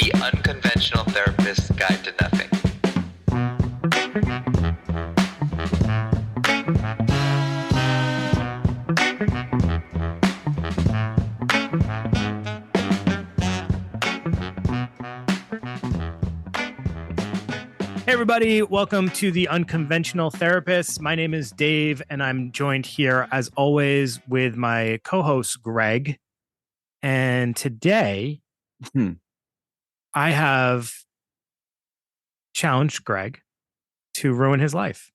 The Unconventional Therapist's Guide to Nothing. Hey, everybody. Welcome to The Unconventional Therapist. My name is Dave, and I'm joined here, as always, with my co-host, Greg. And today, I have challenged Greg to ruin his life.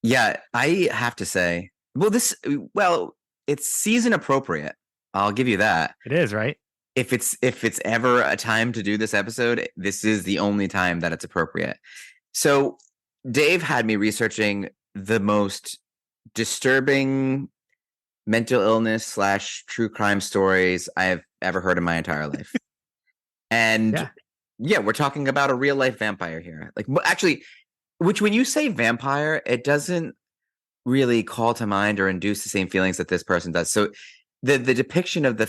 Yeah, I have to say, it's season appropriate. I'll give you that. It is, right? If it's ever a time to do this episode, this is the only time that it's appropriate. So Dave had me researching the most disturbing mental illness / true crime stories I have ever heard in my entire life. And yeah, we're talking about a real life vampire here. Like, actually, which when you say vampire, it doesn't really call to mind or induce the same feelings that this person does. So the depiction of the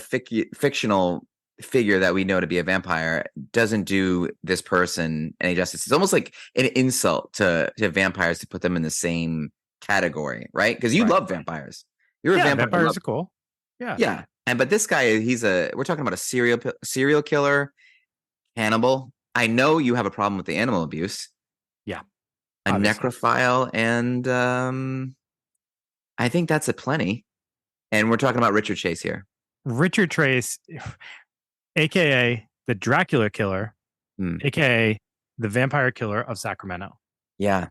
fictional figure that we know to be a vampire doesn't do this person any justice. It's almost like an insult to vampires to put them in the same category, right? Because you love vampires. You're a vampire. Vampires are cool. Yeah. But this guy, we're talking about a serial killer, cannibal. I know you have a problem with the animal abuse. Yeah. A necrophile, and I think that's a plenty. And we're talking about Richard Chase here. Richard Chase, a.k.a. the Dracula killer, a.k.a. the vampire killer of Sacramento. Yeah.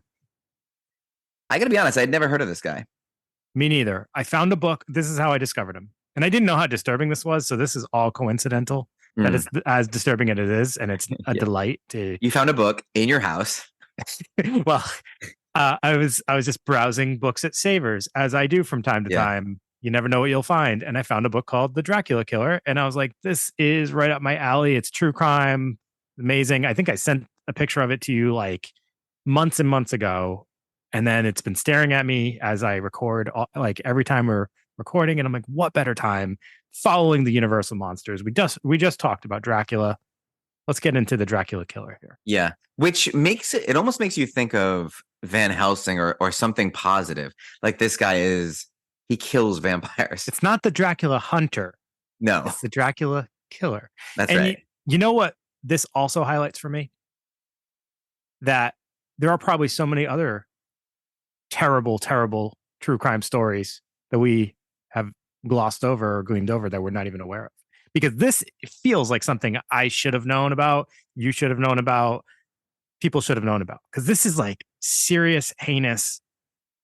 I got to be honest, I'd never heard of this guy. Me neither. I found a book. This is how I discovered him. And I didn't know how disturbing this was, so this is all coincidental. That is as disturbing as it is, and it's a delight to... You found a book in your house. Well, I was just browsing books at Savers, as I do from time to time. You never know what you'll find. And I found a book called The Dracula Killer. And I was like, this is right up my alley. It's true crime. Amazing. I think I sent a picture of it to you like months and months ago. And then it's been staring at me as I record, like every time we're recording. And I'm like, what better time following the Universal monsters? We just talked about Dracula. Let's get into the Dracula Killer here. Yeah. Which makes it almost makes you think of Van Helsing or something positive. Like this guy he kills vampires. It's not the Dracula hunter. No. It's the Dracula killer. That's right. You know what this also highlights for me? That there are probably so many other terrible, terrible true crime stories that we have glossed over or gleamed over that we're not even aware of. Because this feels like something I should have known about, you should have known about, people should have known about. Because this is like serious, heinous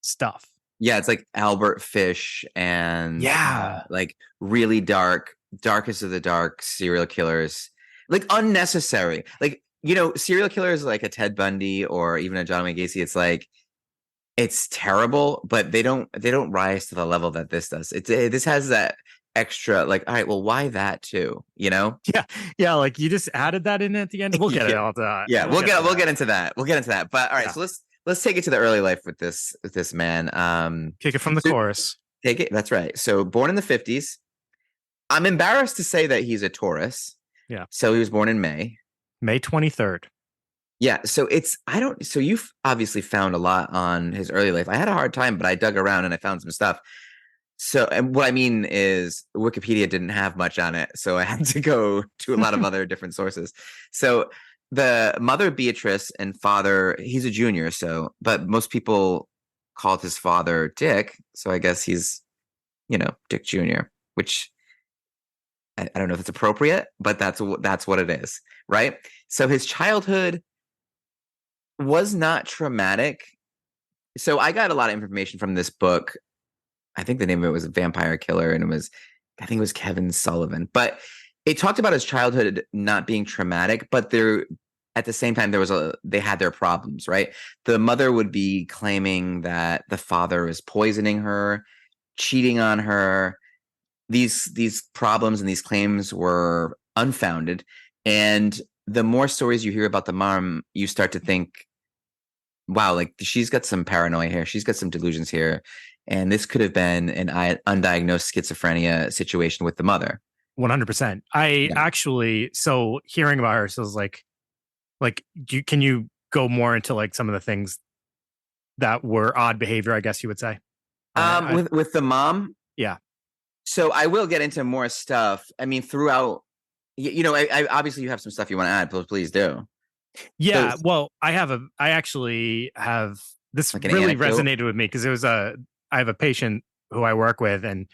stuff. Yeah, it's like Albert Fish and like really darkest of the dark serial killers. Like unnecessary. Like, serial killers like a Ted Bundy or even a John Wayne Gacy, it's like it's terrible, but they don't rise to the level that this does. This has that extra, like, all right, well, why that too? Yeah, like you just added that in at the end. We'll get it all done. Yeah, we'll get into that. We'll get into that. But all right, so let's take it to the early life with this man. Take it from the chorus. Take it. That's right. So born in the 50s. I'm embarrassed to say that he's a Taurus. Yeah. So he was born in May 23rd. Yeah. So so you've obviously found a lot on his early life. I had a hard time, but I dug around and I found some stuff. So, and what I mean is Wikipedia didn't have much on it. So I had to go to a lot of other different sources. So the mother, Beatrice, and father, he's a junior. But most people called his father Dick. So I guess he's, Dick Jr., which I don't know if it's appropriate, but that's what it is. Right. So his childhood was not traumatic. So I got a lot of information from this book. I think the name of it was Vampire Killer, and I think it was Kevin Sullivan. But it talked about his childhood not being traumatic, but at the same time they had their problems, right? The mother would be claiming that the father was poisoning her, cheating on her. These problems and these claims were unfounded. And the more stories you hear about the mom, you start to think, wow, like she's got some paranoia here. She's got some delusions here. And this could have been an undiagnosed schizophrenia situation with the mother. 100%. I Yeah. actually, so hearing about her, so it's like, can you go more into like some of the things that were odd behavior, I guess you would say? With the mom, Yeah. so I will get into more stuff. I mean, throughout, I obviously you have some stuff you want to add. Please do. So, Yeah. Well, I actually have, this like an really anecdote. resonated with me because I have a patient who I work with, and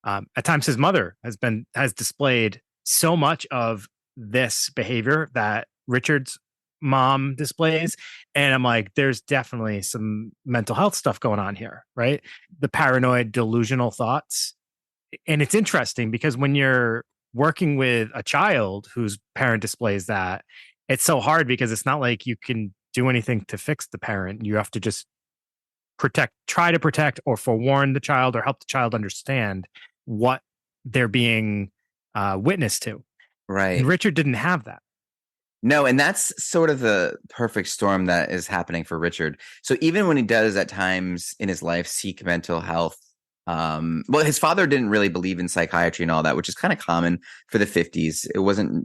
at times his mother has displayed so much of this behavior that Richard's mom displays. And I'm like, there's definitely some mental health stuff going on here, right? The paranoid, delusional thoughts. And it's interesting because when you're working with a child whose parent displays that, it's so hard because it's not like you can do anything to fix the parent. You have to just try to protect or forewarn the child or help the child understand what they're being witness to. And Right. Richard didn't have that. No, and that's sort of the perfect storm that is happening for Richard. So even when he does at times in his life seek mental health, well, his father didn't really believe in psychiatry and all that, which is kind of common for the 50s.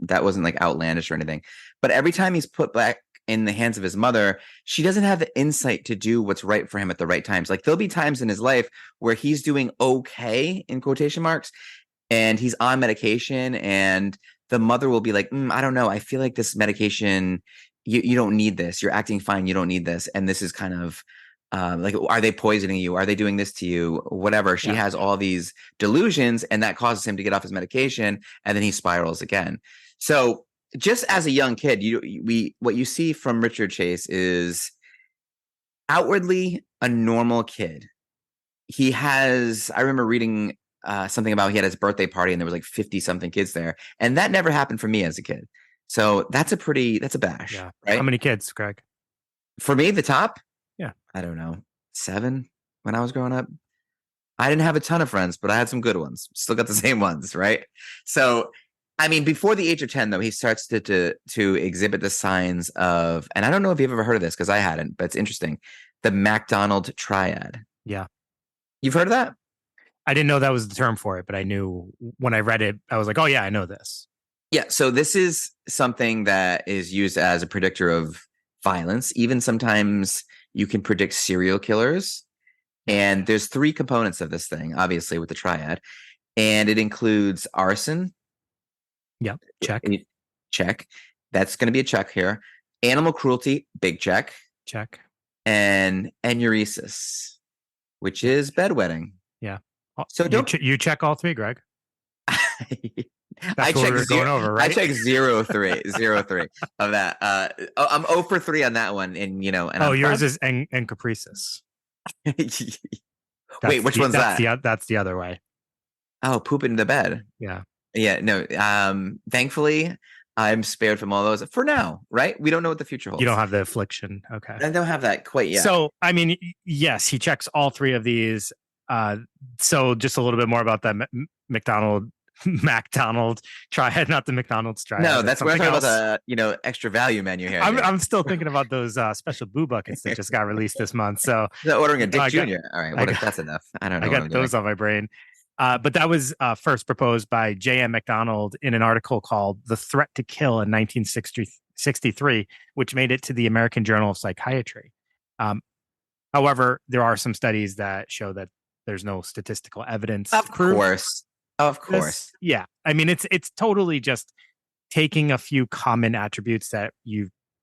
That wasn't like outlandish or anything. But every time he's put back in the hands of his mother, she doesn't have the insight to do what's right for him at the right times. Like there'll be times in his life where he's doing okay in quotation marks and he's on medication and the mother will be like, I don't know. I feel like this medication, you don't need this. You're acting fine. You don't need this. And this is kind of like, are they poisoning you? Are they doing this to you? Whatever. She has all these delusions and that causes him to get off his medication and then he spirals again. So just as a young kid, what you see from Richard Chase is outwardly a normal kid. I remember reading something about he had his birthday party and there was like 50 something kids there. And that never happened for me as a kid. So that's a bash. Yeah. Right? How many kids, Greg? For me, the top? Yeah. I don't know. 7 when I was growing up. I didn't have a ton of friends, but I had some good ones. Still got the same ones, right? So, I mean, before the age of 10, though, he starts to exhibit the signs of, and I don't know if you've ever heard of this because I hadn't, but it's interesting. The MacDonald triad. Yeah. You've heard of that? I didn't know that was the term for it, but I knew when I read it, I was like, oh, yeah, I know this. Yeah. So this is something that is used as a predictor of violence. Even sometimes you can predict serial killers. And there's 3 components of this thing, obviously, with the triad. And it includes arson. Yep. Check. Check. That's going to be a check here. Animal cruelty, big check. Check. And enuresis, which is bedwetting. Yeah. So you check all 3, Greg. I checked going over, right? I checked 0-3 of that. I'm 0 for 3 on that one, and And yours is and caprices. Wait, which one's that? That's the other way. Oh, poop in the bed. Yeah. Yeah. No. Thankfully, I'm spared from all those for now. Right? We don't know what the future holds. You don't have the affliction. Okay. I don't have that quite yet. So, I mean, yes, he checks all 3 of these. So just a little bit more about that MacDonald triad, not the McDonald's triad. No, that's what I'm talking about the extra value menu here. I'm still thinking about those special boo buckets that just got released this month. So ordering a Dick Jr. All right, what if that's enough? I don't know. I got those on my brain. But that was first proposed by J.M. MacDonald in an article called "The Threat to Kill" in 1963, which made it to the American Journal of Psychiatry. However, there are some studies that show that there's no statistical evidence. Of course. Yeah. I mean, it's totally just taking a few common attributes that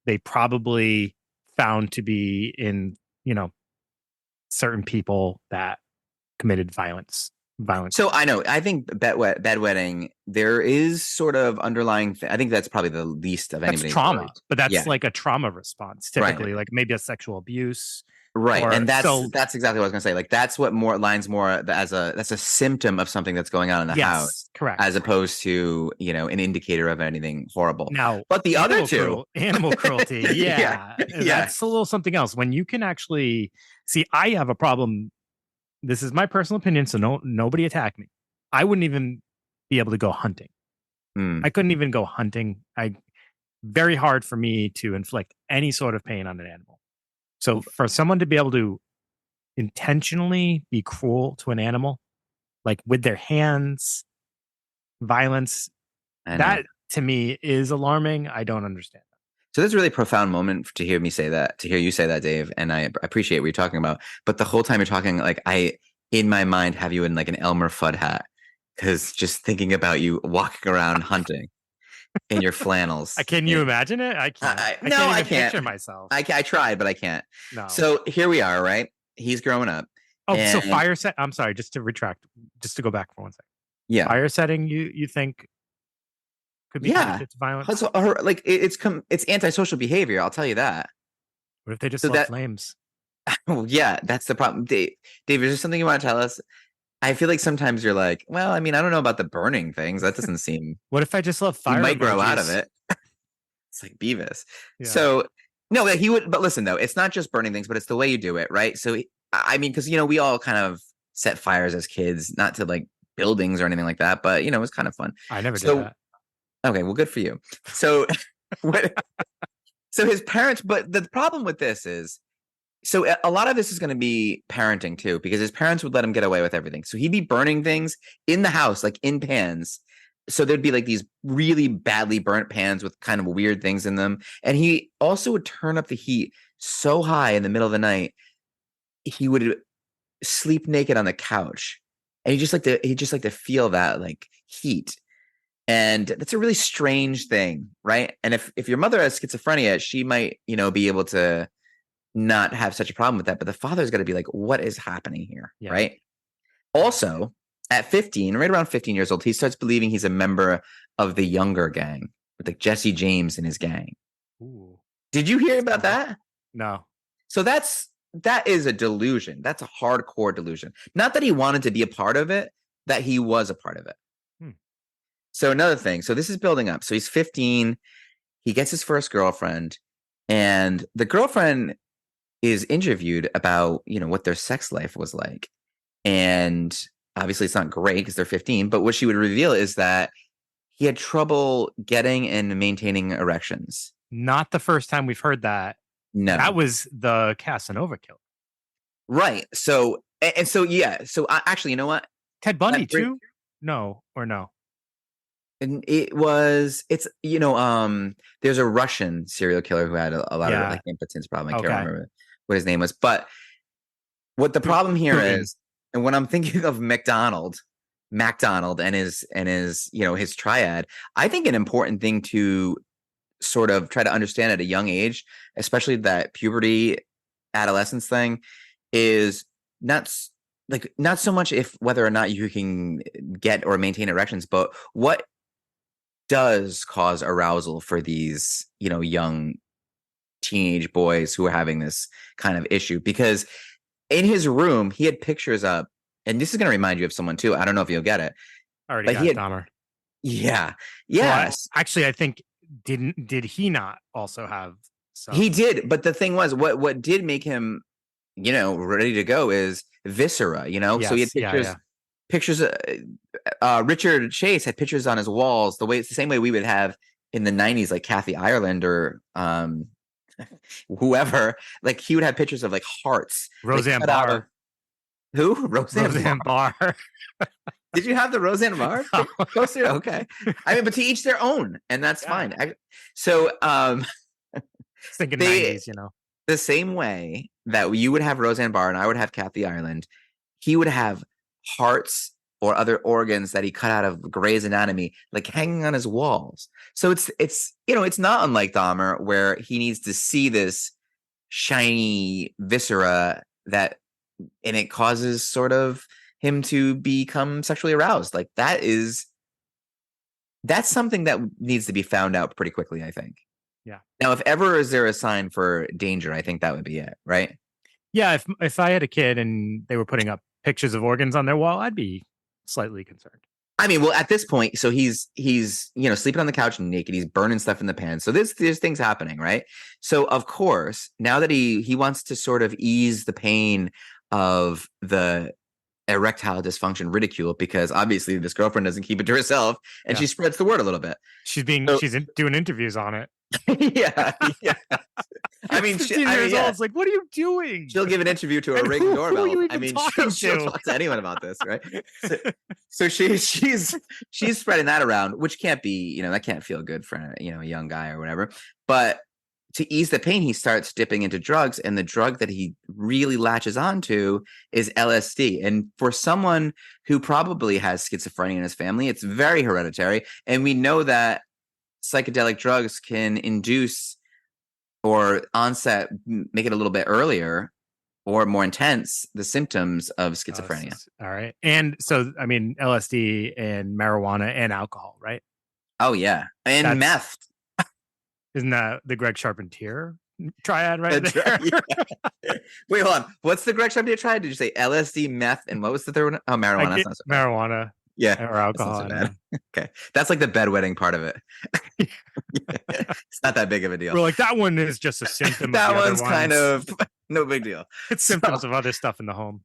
they probably found to be in, certain people that committed violence. So I think bedwetting, there is sort of underlying, I think that's probably the least of anybody's trauma, worries. But that's like a trauma response, typically, like maybe a sexual abuse. Right. And that's exactly what I was going to say. Like that's what lines more that's a symptom of something that's going on in the house. Correct. As opposed to, an indicator of anything horrible. Now, but the other two, animal cruelty. Yeah. That's a little something else. When you can actually see, I have a problem. This is my personal opinion. So nobody attack me. I wouldn't even be able to go hunting. I couldn't even go hunting. Very hard for me to inflict any sort of pain on an animal. So for someone to be able to intentionally be cruel to an animal, like with their hands, violence. I know. That to me is alarming. I don't understand. So this is a really profound moment to hear me say that, to hear you say that, Dave. And I appreciate what you're talking about. But the whole time you're talking, like in my mind, have you in like an Elmer Fudd hat. Because just thinking about you walking around hunting in your flannels. Can you imagine it? I can't. I can't picture myself. I tried, but I can't. No. So here we are, right? He's growing up. Oh, so fire set. I'm sorry, just to retract, just to go back for 1 second. Yeah. Fire setting, you think could be connected to violence? Like it's antisocial behavior. I'll tell you that. What if they just love flames? Yeah, that's the problem. Dave, is there something you want to tell us? I feel like sometimes you're like, well, I mean, I don't know about the burning things. That doesn't seem. What if I just love fire? You might grow out of it. It's like Beavis. Yeah. So no, he would. But listen, though, it's not just burning things, but it's the way you do it, right? So I mean, because we all kind of set fires as kids, not to like buildings or anything like that, but it was kind of fun. I never did that. Okay, well, good for you. So, so his parents. But the problem with this is. So a lot of this is going to be parenting too, because his parents would let him get away with everything. So he'd be burning things in the house, like in pans. So there'd be like these really badly burnt pans with kind of weird things in them. And he also would turn up the heat so high in the middle of the night, he would sleep naked on the couch. And he just like to feel that like heat. And that's a really strange thing, right? And if your mother has schizophrenia, she might, be able to not have such a problem with that, but the father's got to be like, what is happening here? Yeah. Right. Also at 15, right around 15 years old, he starts believing he's a member of the younger gang with like Jesse James and his gang. Ooh. Did you hear about that? No. So that is a delusion. That's a hardcore delusion. Not that he wanted to be a part of it, that he was a part of it. So another thing, so this is building up. So he's 15, he gets his first girlfriend, and the girlfriend is interviewed about, what their sex life was like. And obviously it's not great because they're 15, but what she would reveal is that he had trouble getting and maintaining erections. Not the first time we've heard that. No. That was the Casanova killer. Right. So, and so, yeah. So actually, you know what? Ted Bundy too? No, or no? And there's a Russian serial killer who had a lot of like impotence problem. I can't remember what his name was, but what the problem here is, and when I'm thinking of MacDonald and his his triad, I think an important thing to sort of try to understand at a young age, especially that puberty adolescence thing, is not so much whether or not you can get or maintain erections, but what does cause arousal for these young teenage boys who are having this kind of issue. Because in his room he had pictures up, and this is going to remind you of someone too, I don't know if you'll get it. Already got Dahmer. Yeah. Yes. Well, actually, I think did he not also have some? He did, but the thing was, what did make him ready to go is viscera. Yes, so he had pictures. Richard Chase had pictures on his walls. It's the same way we would have in the 90s, like Kathy Ireland or whoever. Like he would have pictures of like hearts. Roseanne Barr. Who? Roseanne Barr. Did you have the Roseanne Barr poster? Okay. I mean, but to each their own, and that's fine. So thinking 90s, the same way that you would have Roseanne Barr and I would have Kathy Ireland, he would have hearts or other organs that he cut out of Grey's Anatomy, like hanging on his walls. So it's not unlike Dahmer, where he needs to see this shiny viscera and it causes sort of him to become sexually aroused. Like that's something that needs to be found out pretty quickly, I think. Yeah. Now, if ever is there a sign for danger, I think that would be it, right? Yeah. If I had a kid and they were putting up pictures of organs on their wall, I'd be slightly concerned. I mean, well, at this point, so he's sleeping on the couch naked. He's burning stuff in the pan. So there's things happening, right? So of course, now that he wants to sort of ease the pain of the erectile dysfunction ridicule, because obviously this girlfriend doesn't keep it to herself, and she spreads the word a little bit. She's doing interviews on it. yeah. I mean, 15 years old. It's like, what are you doing? She'll give an interview to a And ring who are doorbell. you I even mean, talking she'll to? talk to anyone about this, right? So she's spreading that around, which can't be, that can't feel good for a young guy or whatever. But to ease the pain, he starts dipping into drugs, and the drug that he really latches onto is LSD. And for someone who probably has schizophrenia in his family, it's very hereditary. And we know that psychedelic drugs can induce or onset, make it a little bit earlier or more intense, the symptoms of schizophrenia. All right. And so, I mean, LSD and marijuana and alcohol, right? Oh, yeah. And meth. Isn't that the Greg Charpentier triad right there? Yeah. Wait, hold on. What's the Greg Charpentier triad? Did you say LSD, meth, and what was the third one? Oh, marijuana. That's not so bad. Marijuana. Yeah. Or alcohol. So bad. Okay. That's like the bedwetting part of it. It's not that big of a deal. We're like, that one is just a symptom. That one's kind of no big deal. It's symptoms of other stuff in the home.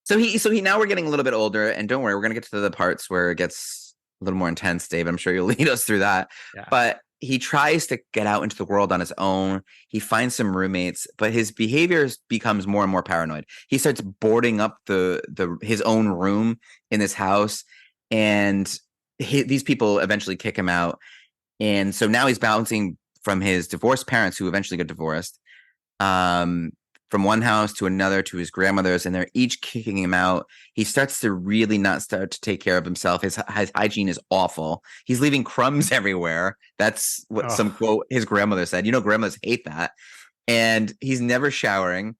So he now we're getting a little bit older, and don't worry, we're gonna get to the parts where it gets a little more intense, Dave. I'm sure you'll lead us through that. Yeah. But he tries to get out into the world on his own. He finds some roommates, but his behavior becomes more and more paranoid. He starts boarding up his own room in this house, and these people eventually kick him out. And so now he's bouncing from his divorced parents, who eventually got divorced, from one house to another to his grandmother's, and they're each kicking him out. He starts to really not start to take care of himself. His hygiene is awful. He's leaving crumbs everywhere. That's what some quote his grandmother said. Grandmothers hate that. And he's never showering.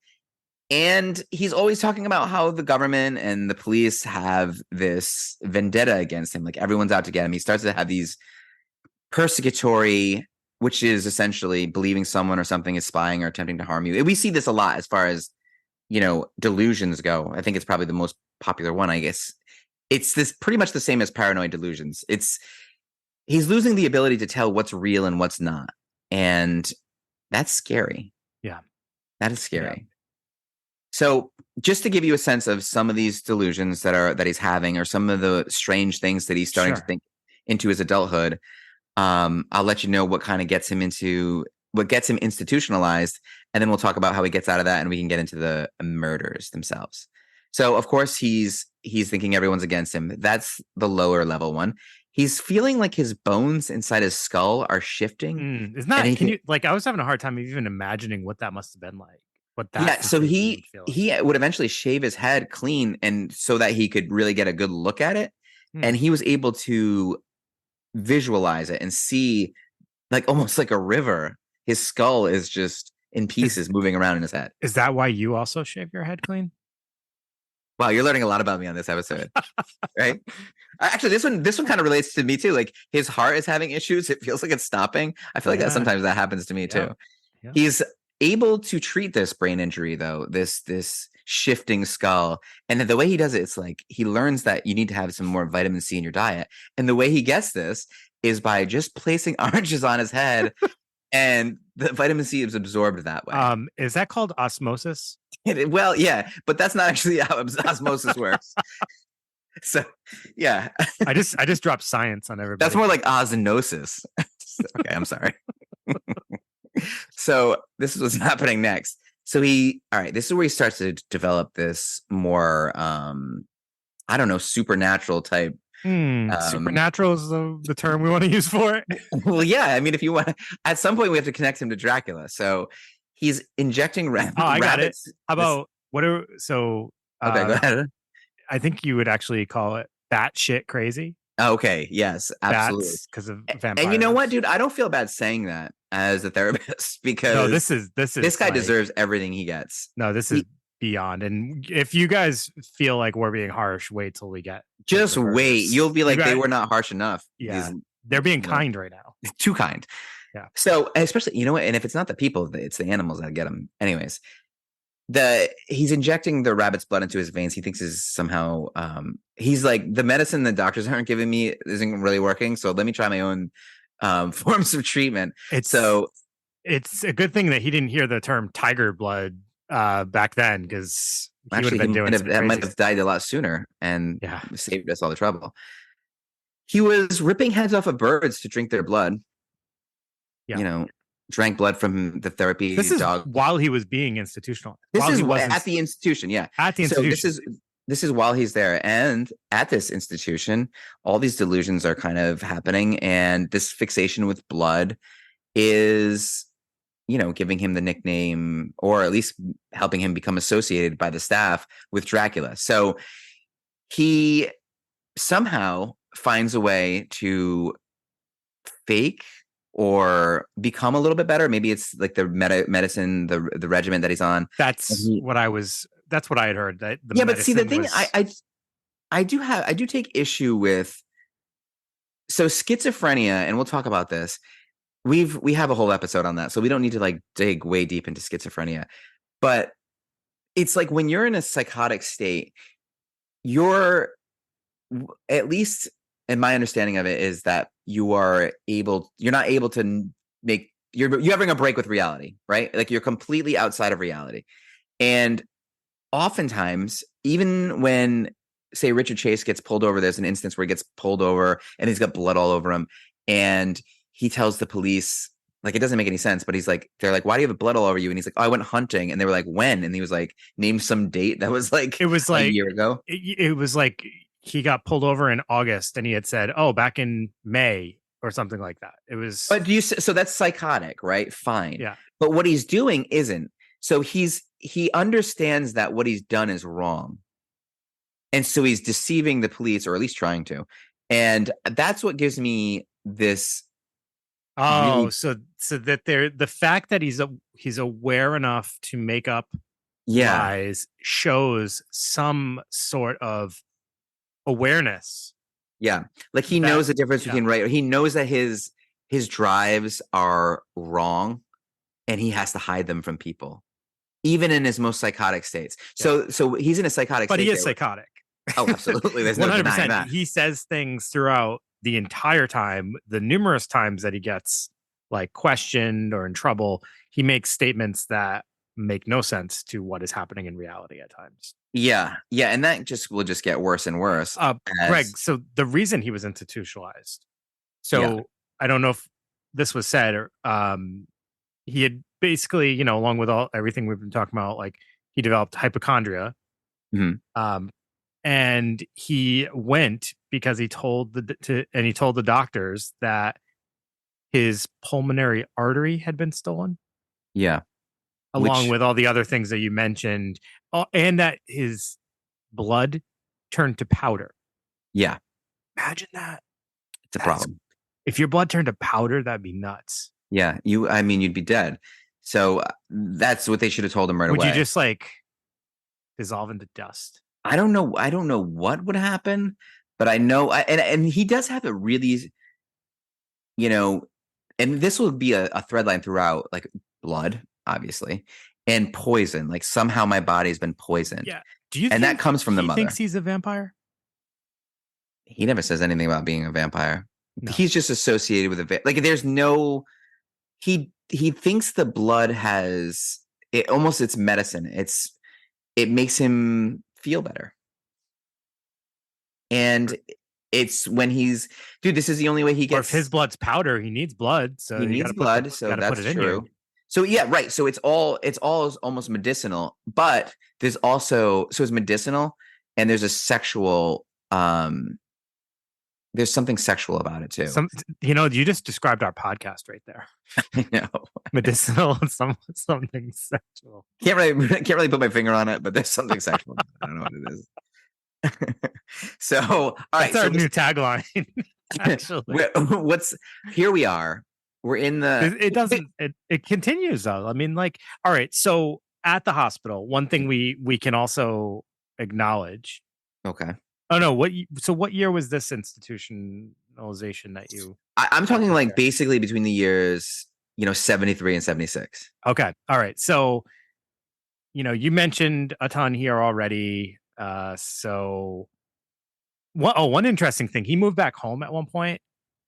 And he's always talking about how the government and the police have this vendetta against him. Like, everyone's out to get him. He starts to have these persecutory, which is essentially believing someone or something is spying or attempting to harm you. We see this a lot as far as, delusions go. I think it's probably the most popular one, I guess. It's this pretty much the same as paranoid delusions. He's losing the ability to tell what's real and what's not. And that's scary. Yeah. That is scary. Yeah. So just to give you a sense of some of these delusions that he's having, or some of the strange things that he's starting to think into his adulthood, I'll let you know what kind of gets him institutionalized, and then we'll talk about how he gets out of that, and we can get into the murders themselves. So, of course, he's thinking everyone's against him. That's the lower level one. He's feeling like his bones inside his skull are shifting. Isn't that? I was having a hard time even imagining what that must have been like. So he would eventually shave his head clean, and so that he could really get a good look at it, and he was able to visualize it and see, like, almost like a river. His skull is just in pieces moving around in his head. Is that why you also shave your head clean? Wow, you're learning a lot about me on this episode. Right? Actually, this one kind of relates to me too. Like, his heart is having issues. It feels like it's stopping. I feel like that sometimes that happens to me too. Yeah. He's able to treat this brain injury, though, this shifting skull. And the way he does it, it's like he learns that you need to have some more vitamin C in your diet. And the way he gets this is by just placing oranges on his head, and the vitamin C is absorbed that way. Is that called osmosis? Well, yeah, but that's not actually how osmosis works. So, yeah. I just dropped science on everybody. That's more like osmosis. Okay, I'm sorry. So this is what's happening next. So this is where he starts to develop this more, supernatural type. Supernatural is the term we want to use for it. Well, yeah. I mean, if you want, at some point we have to connect him to Dracula. So he's injecting rabbits. Oh, I got it. How about okay, go ahead. I think you would actually call it batshit crazy. Okay. Yes, absolutely. Because of vampires. And you know what, dude? I don't feel bad saying that as a therapist, because this guy deserves everything he gets. No, this is beyond. And if you guys feel like we're being harsh, wait till we get. Just wait. You'll be like, they were not harsh enough. Yeah, they're being kind right now. Too kind. Yeah. So, especially, you know what? And if it's not the people, it's the animals that get them. Anyways, he's injecting the rabbit's blood into his veins. He thinks is somehow he's like, the medicine the doctors aren't giving me isn't really working, so let me try my own forms of treatment. It's a good thing that he didn't hear the term tiger blood back then, because he would have been doing that might have died a lot sooner and saved us all the trouble. He was ripping heads off of birds to drink their blood. Yeah. drank blood from the therapy This is dog. while he was being institutionalized. This while is he was at the institution, yeah. at the So institution. this is while he's there, and at this institution, all these delusions are kind of happening, and this fixation with blood is, giving him the nickname, or at least helping him become associated by the staff with Dracula. So he somehow finds a way to fake or become a little bit better. Maybe it's like the medicine, the regimen that he's on. That's what I had heard. That the but see, the thing was... I do take issue with, so schizophrenia, and we'll talk about this. We have a whole episode on that, so we don't need to like dig way deep into schizophrenia. But it's like when you're in a psychotic state, you're, at least in my understanding of it, is that you're not able to you're having a break with reality, right? Like you're completely outside of reality. And oftentimes, even when, say, Richard Chase gets pulled over, there's an instance where he gets pulled over and he's got blood all over him, and he tells the police, like, it doesn't make any sense, but they're like, why do you have blood all over you? And he's like, oh, I went hunting. And they were like, when? And he was like, name some date that was like, it was like a year ago. It was like he got pulled over in August, and he had said, oh, back in May or something like that. It was. But so that's psychotic, right? Fine. Yeah. But what he's doing isn't. So he understands that what he's done is wrong. And so he's deceiving the police, or at least trying to. And that's what gives me this. Oh, so that the fact that he's aware enough to make up lies shows some sort of awareness. Yeah. Like he knows the difference between right. He knows that his drives are wrong, and he has to hide them from people, even in his most psychotic states. So he's in a psychotic state. But he is psychotic. Oh, absolutely. There's no denying that. He says things throughout the entire time, the numerous times that he gets like questioned or in trouble, he makes statements that make no sense to what is happening in reality at times. Yeah. And that will just get worse and worse. Greg, so the reason he was institutionalized. So I don't know if this was said, or he had basically, along with everything we've been talking about, like he developed hypochondria. Mm-hmm. And he went because he told the doctors that his pulmonary artery had been stolen. Yeah. Along with all the other things that you mentioned, and that his blood turned to powder. Yeah. Imagine that. It's a problem. If your blood turned to powder, that'd be nuts. Yeah. You'd be dead. So that's what they should have told him right away. Would you just like dissolve into dust? I don't know what would happen, but I know, and he does have a really, and this will be a thread line throughout, like blood, obviously, and poison. Like somehow my body's been poisoned. Yeah. That comes from the mother. He thinks he's a vampire? He never says anything about being a vampire. No. He's just associated with like there's no. He thinks the blood has it. Almost it's medicine. It makes him feel better. And it's when this is the only way he gets. Or if his blood's powder, he needs blood. So he needs blood. So that's true. So yeah, right. So it's all almost medicinal, but there's also, so it's medicinal, and there's a sexual, there's something sexual about it too. You just described our podcast right there. I know. Medicinal and something sexual. Can't really put my finger on it, but there's something sexual. I don't know what it is. So, all right. That's our new tagline. Actually, here we are. We're in the. It continues though. I mean, like, all right. So at the hospital, one thing we can also acknowledge. Okay. Oh no! What year was this institutionalization that you? I'm talking like basically between the years 73 and 76. Okay. All right. So, you mentioned a ton here already. So one interesting thing, he moved back home at one point.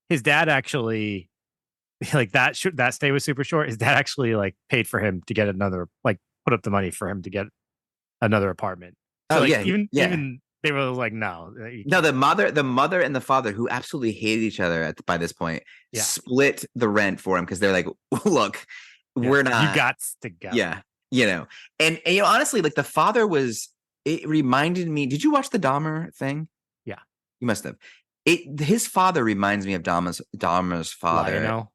His dad actually, like that stay was super short. His dad actually like paid for him to get another, like put up the money for him to get another apartment. So, oh like, yeah. Even They were like, no. No, the mother and the father, who absolutely hated each other by this point, Yeah. split the rent for him because they're like, look, Yeah. we're not. You got to go. Yeah, and honestly, like the father was. It reminded me. Did you watch the Dahmer thing? Yeah, you must have. His father reminds me of Dahmer's father. Lionel.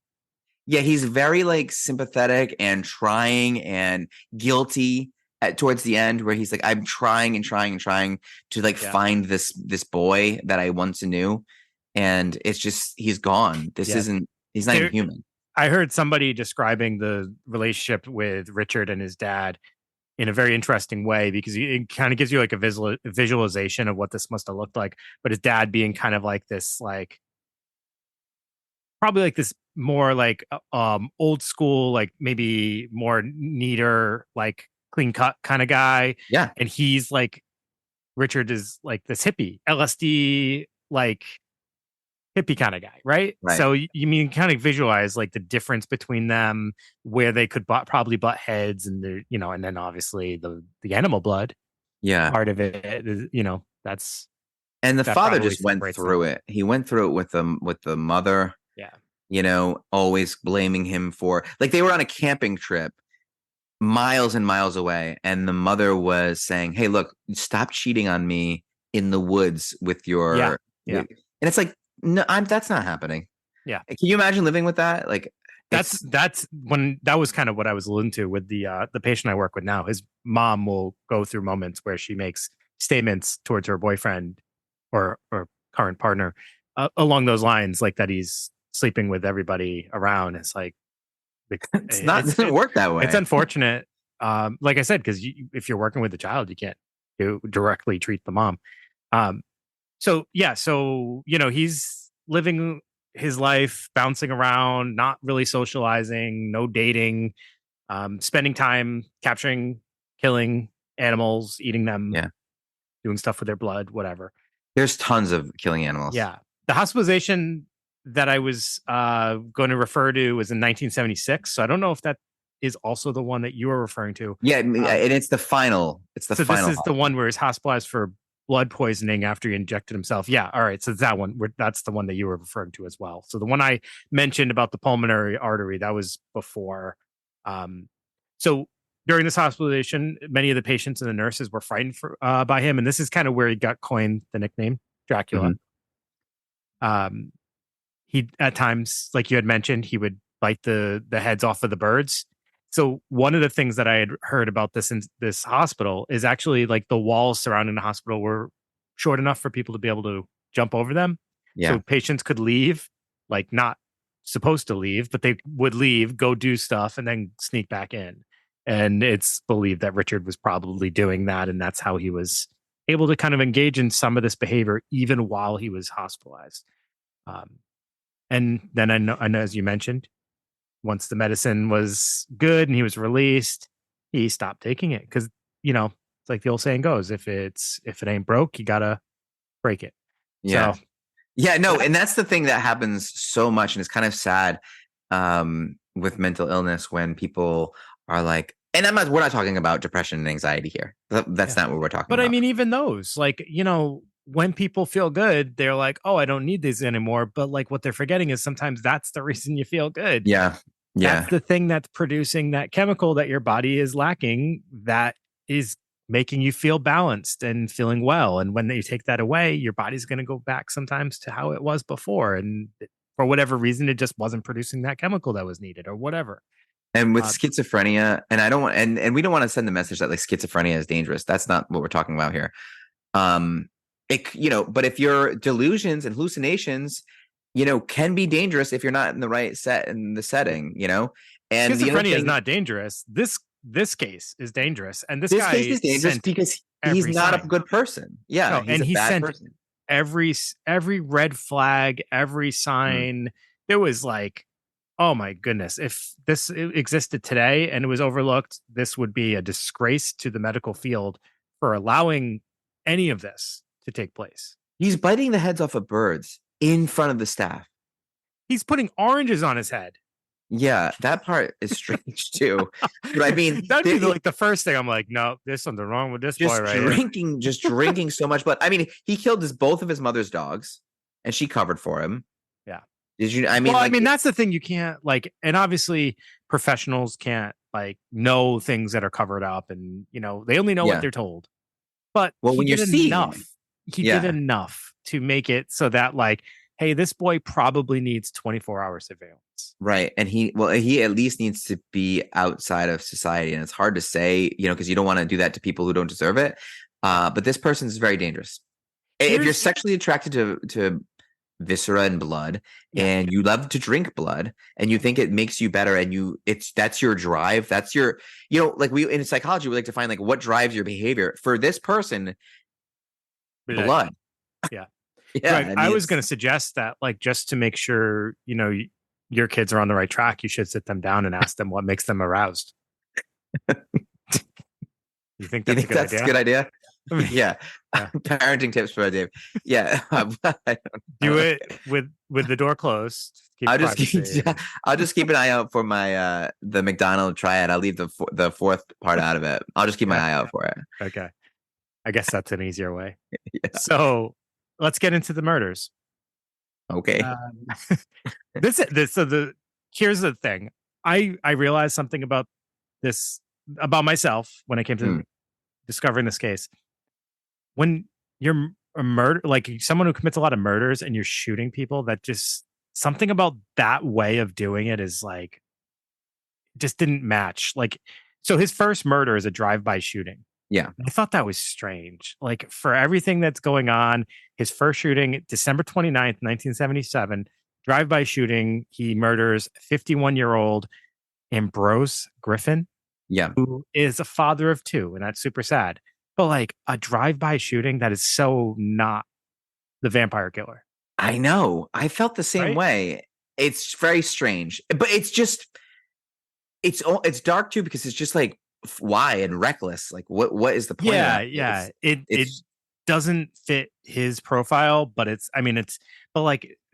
Yeah, he's very like sympathetic and trying and guilty towards the end, where he's like, I'm trying and trying and trying to like find this boy that I once knew, and it's just he's gone. He's not even human. I heard somebody describing the relationship with Richard and his dad in a very interesting way, because it kind of gives you like a visualization of what this must have looked like. But his dad being kind of like this, like probably like this more like old school, like maybe more neater, like clean cut kind of guy. Yeah. And he's like, Richard is like this hippie, LSD, like hippie kind of guy, right? So you mean kind of visualize like the difference between them, where they could probably butt heads, and the and then obviously the animal blood, part of it, that's. And the father just went through it. He went through it with the mother. Yeah. Always blaming him for, like, they were on a camping trip miles and miles away, and the mother was saying, hey, look, stop cheating on me in the woods with your and it's like, no, that's not happening. Yeah. Can you imagine living with that? Like, that's when that was kind of what I was alluding to with the patient I work with now. His mom will go through moments where she makes statements towards her boyfriend or current partner along those lines, like that he's sleeping with everybody around. It's like, it doesn't work that way. It's unfortunate. Like I said, because if you're working with a child, you can't directly treat the mom. So he's living his life, bouncing around, not really socializing, no dating, spending time capturing, killing animals, eating them, doing stuff with their blood, whatever. There's tons of killing animals. Yeah. The hospitalization that I was going to refer to was in 1976. So I don't know if that is also the one that you were referring to. Yeah, and it's the final. It's the final. This is the one where he's hospitalized for blood poisoning after he injected himself. Yeah. All right. So it's that one. That's the one that you were referring to as well. So the one I mentioned about the pulmonary artery, that was before. So during this hospitalization, many of the patients and the nurses were frightened by him. And this is kind of where he got coined the nickname Dracula. Mm-hmm. He, at times, like you had mentioned, he would bite the heads off of the birds. So one of the things that I had heard about this in this hospital is actually like the walls surrounding the hospital were short enough for people to be able to jump over them. Yeah. So patients could leave, like not supposed to leave, but they would leave, go do stuff, and then sneak back in. And it's believed that Richard was probably doing that, and that's how he was able to kind of engage in some of this behavior even while he was hospitalized. And then I know, as you mentioned, once the medicine was good and he was released, he stopped taking it because, it's like the old saying goes, if it ain't broke, you gotta break it. Yeah. So, and that's the thing that happens so much, and it's kind of sad with mental illness when people are like, and we're not talking about depression and anxiety here. That's not what we're talking about. But I mean, even those, like, when people feel good, they're like, oh, I don't need these anymore. But like what they're forgetting is sometimes that's the reason you feel good. Yeah. That's the thing that's producing that chemical that your body is lacking, that is making you feel balanced and feeling well. And when you take that away, your body's going to go back sometimes to how it was before. And for whatever reason, it just wasn't producing that chemical that was needed or whatever. And with schizophrenia, and I don't want, and we don't want to send the message that like schizophrenia is dangerous. That's not what we're talking about here. But if your delusions and hallucinations, can be dangerous if you're not in the right setting, and schizophrenia is not dangerous. This case is dangerous. And this guy case is dangerous because he's not a good person. Yeah. No, he sent person. Every red flag, every sign. There was like, oh my goodness, if this existed today and it was overlooked, this would be a disgrace to the medical field for allowing any of this to take place. He's biting the heads off of birds in front of the staff. He's putting oranges on his head. Yeah, that part is strange too. But I mean, that'd be like the first thing. I'm like, no, there's something wrong with this boy right here. just drinking so much blood. I mean, he killed both of his mother's dogs, and she covered for him. Yeah. Did you? I mean, well, like, I mean, that's the thing. You can't like, and obviously, professionals can't like know things that are covered up, and they only know what yeah. they're told. But Well, he when you're did seeing, enough. He did enough to make it so that, like, hey, this boy probably needs 24 hour surveillance. Right. And he at least needs to be outside of society. And it's hard to say, because you don't want to do that to people who don't deserve it. But this person is very dangerous. If you're sexually attracted to viscera and blood, and you love to drink blood, and you think it makes you better, and that's your drive, that's your, like we in psychology, we like to find like what drives your behavior. For this person, blood. Yeah. Yeah. Right. I was going to suggest that, like, just to make sure, your kids are on the right track, you should sit them down and ask them what makes them aroused. You think that's a good idea? Yeah. Parenting tips for Dave. Yeah. Do it with the door closed. I'll just keep an eye out for my the McDonald triad. I'll leave the fourth part out of it. I'll just keep my eye out for it. Okay. I guess that's an easier way. Yeah. So let's get into the murders. Okay. Here's the thing. I realized something about this about myself when I came to discovering this case. When you're a murder, like someone who commits a lot of murders and you're shooting people, that just something about that way of doing it is like just didn't match. Like, so his first murder is a drive-by shooting. Yeah. I thought that was strange. Like, for everything that's going on, his first shooting, December 29th, 1977, drive-by shooting, he murders 51-year-old Ambrose Griffin. Yeah. Who is a father of two, and that's super sad. But like a drive-by shooting, that is so not the vampire killer. I know. I felt the same way. It's very strange, but it's dark too, because it's just like, why, and reckless. Like, what is the point? Yeah. It doesn't fit his profile, but it's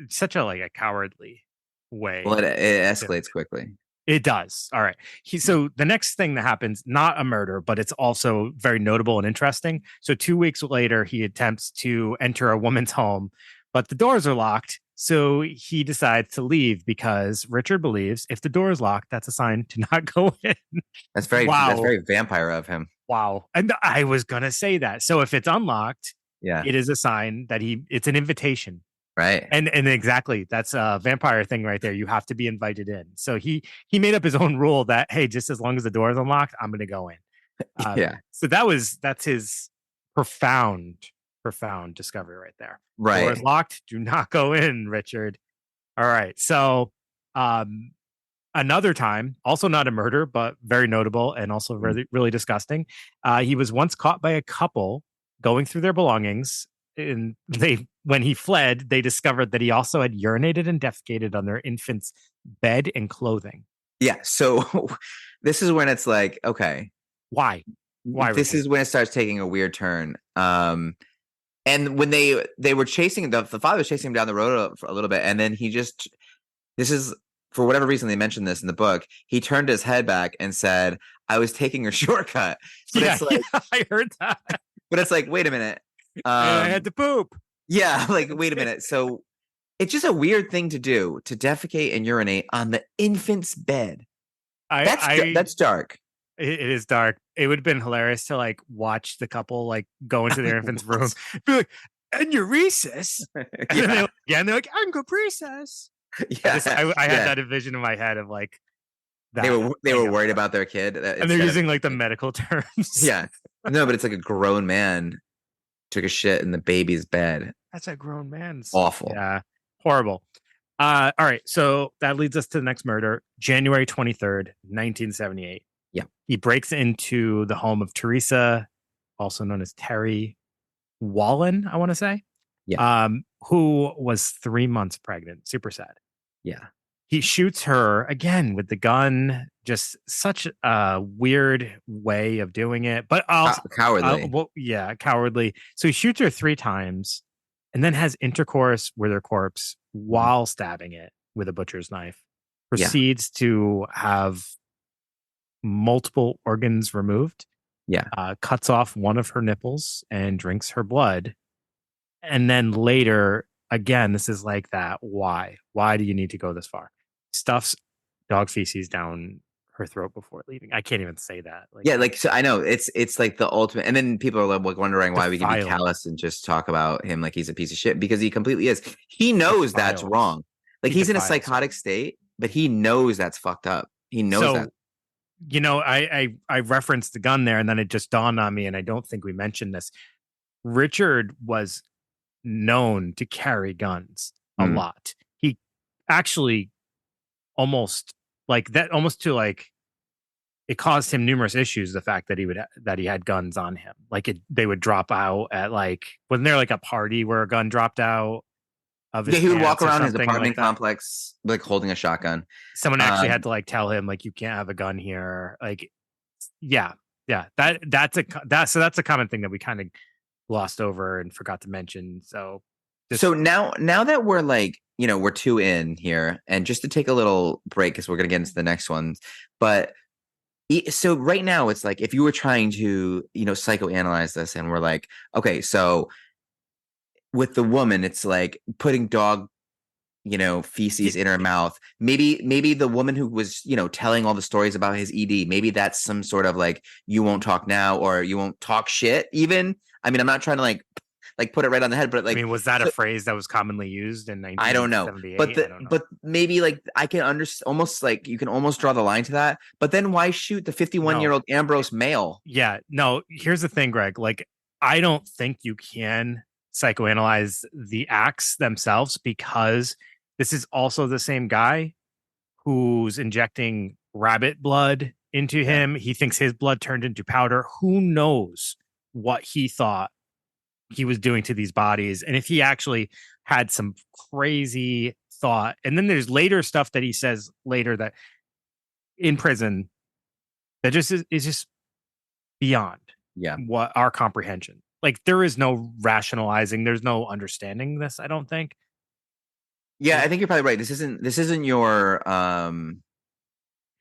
such a cowardly way. Well, it escalates quickly. It does. All right. So the next thing that happens, not a murder, but it's also very notable and interesting. So 2 weeks later, he attempts to enter a woman's home, but the doors are locked. So he decides to leave because Richard believes if the door is locked, that's a sign to not go in. That's very vampire of him. Wow. And I was going to say that. So if it's unlocked, it is a sign that it's an invitation. Right. And exactly, that's a vampire thing right there. You have to be invited in. So he made up his own rule that, hey, just as long as the door is unlocked, I'm going to go in. So that's his profound discovery right there. Right. Door is locked. Do not go in, Richard. All right. So another time, also not a murder, but very notable and also really, really disgusting. He was once caught by a couple going through their belongings. And when he fled, they discovered that he also had urinated and defecated on their infant's bed and clothing. Yeah. So this is when it's like, okay, why? This is when it starts taking a weird turn. And when they were chasing the father was chasing him down the road for a little bit, and then this is, for whatever reason, they mentioned this in the book, he turned his head back and said, "I was taking a shortcut." But it's like, I heard that. But it's like, wait a minute. I had to poop. Yeah, like, wait a minute. So it's just a weird thing to do, to defecate and urinate on the infant's bed. That's dark. It is dark. It would have been hilarious to like watch the couple like go into their infant's room, be like, "And your recess?" And they're like, "I'm good recess." Yeah, I had that vision in my head of like that. They were worried about their kid, and they're using like the medical terms. Yeah, no, but it's like a grown man took a shit in the baby's bed. That's a grown man's. Awful. Yeah. Horrible. All right. So that leads us to the next murder, January 23rd, 1978. Yeah. He breaks into the home of Teresa, also known as Terry Wallen, I want to say. Yeah. Who was 3 months pregnant. Super sad. Yeah. He shoots her again with the gun. Just such a weird way of doing it, but also cowardly. Cowardly. So he shoots her 3 times and then has intercourse with her corpse while stabbing it with a butcher's knife. proceeds to have multiple organs removed, cuts off one of her nipples and drinks her blood. And then later, again, this is like that. Why? Why do you need to go this far? Stuffs dog feces down her throat before leaving. I can't even say that. Like so I know it's like the ultimate, and then people are like wondering why we can be Defiling. callous and just talk about him like he's a piece of shit, because he completely is. He knows that's Defiles. wrong. Like He he's in a defiles her. psychotic state, but he knows that's fucked up. He knows that. You know, I referenced the gun there, and then it just dawned on me, and I don't think we mentioned this. Richard was known to carry guns a lot. He actually almost to like, it caused him numerous issues, the fact that he had guns on him. Like they would drop out at, like, wasn't there like a party where a gun dropped out of his He would walk pants or around his something apartment like that? complex like holding a shotgun. Someone actually had to like tell him, like, you can't have a gun here. Like, that's a common thing that we kind of glossed over and forgot to mention. So now that we're like, we're 2 in here, and just to take a little break because we're gonna get into the next ones, but so right now it's like, if you were trying to psychoanalyze this, and we're like, okay, so with the woman, it's like putting dog feces in her mouth. Maybe the woman who was telling all the stories about his ED, maybe that's some sort of like, you won't talk now, or you won't talk shit even. I mean, I'm not trying to like put it right on the head, but like, I mean, was that a phrase that was commonly used in 1978? I don't know. But maybe like I can understand, almost like you can almost draw the line to that. But then why shoot the 51-year-old Ambrose male? Yeah, no, here's the thing, Greg. Like, I don't think you can psychoanalyze the acts themselves, because this is also the same guy who's injecting rabbit blood into him. He thinks his blood turned into powder. Who knows what he thought he was doing to these bodies, and if he actually had some crazy thought. And then there's later stuff that he says later that in prison that just is just beyond what our comprehension. Like, there is no rationalizing, there's no understanding this, I don't think. I think you're probably right. This isn't your